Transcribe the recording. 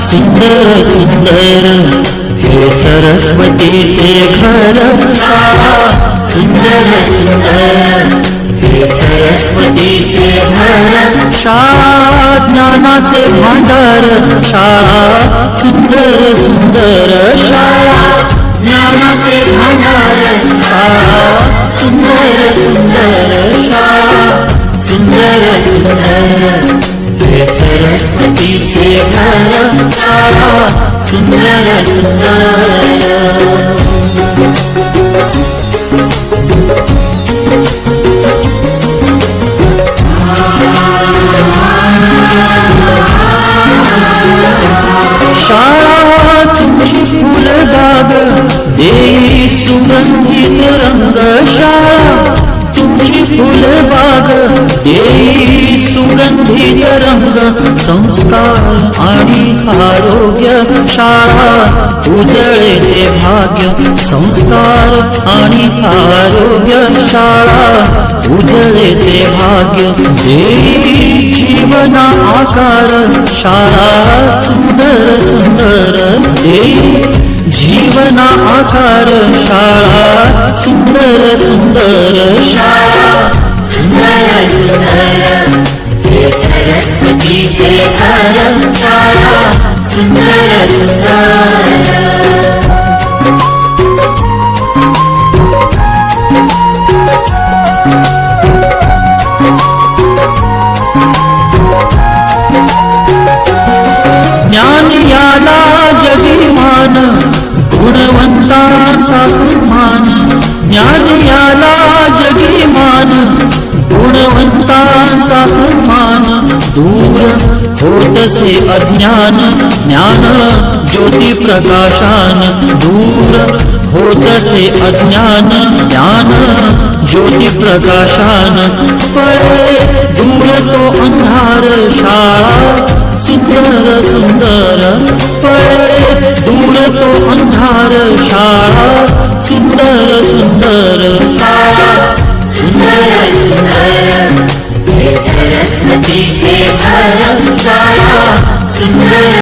सुंदर सुंदर हे सरस्वतीचे घर शाळा सुंदर सुंदर हे सरस्वतीचे घर शाळा ज्ञानाचे भांडार शाळा सुंदर सुंदर शाळा ज्ञानाचे भांडार शाळा सुंदर सुंदर शाळा सुंदर सुंदर हे सरस्वतीचे घर शाळा सुंदर सुंदर शाळा तुमची फुलबाग देई सुगंधित रंग शाळा तुमची फुलबाग देई सुगंधित रंग संस्कार आणि आरोग्य शाळा उजळे ते भाग्य संस्कार आणि आरोग्य शाळा उजळे ते भाग्य देई जीवना आकार शाळा सुंदर सुंदर देई जीवना आकार शाळा सुंदर सुंदर शाळा सुंदर सुंदर हे सरस्वतीचे घर शाळा सुंदर सुंदर ज्ञान याला जगीमान गुणवंतांचा सन्मान ज्ञान याला जगीमान गुणवंतांचा सन्मान दूर होतसे अज्ञान ज्ञान ज्योती प्रकाशान दूर होतसे अज्ञान ज्ञान ज्योती प्रकाशान पळे दूर तो अंधार शाळा सुंदर सुंदर पळे दूर तो अंधार शाळा सुंदर सुंदर शाळा सुंदर सुंदर हे सरस्वतीचे घर शाळा सुंदर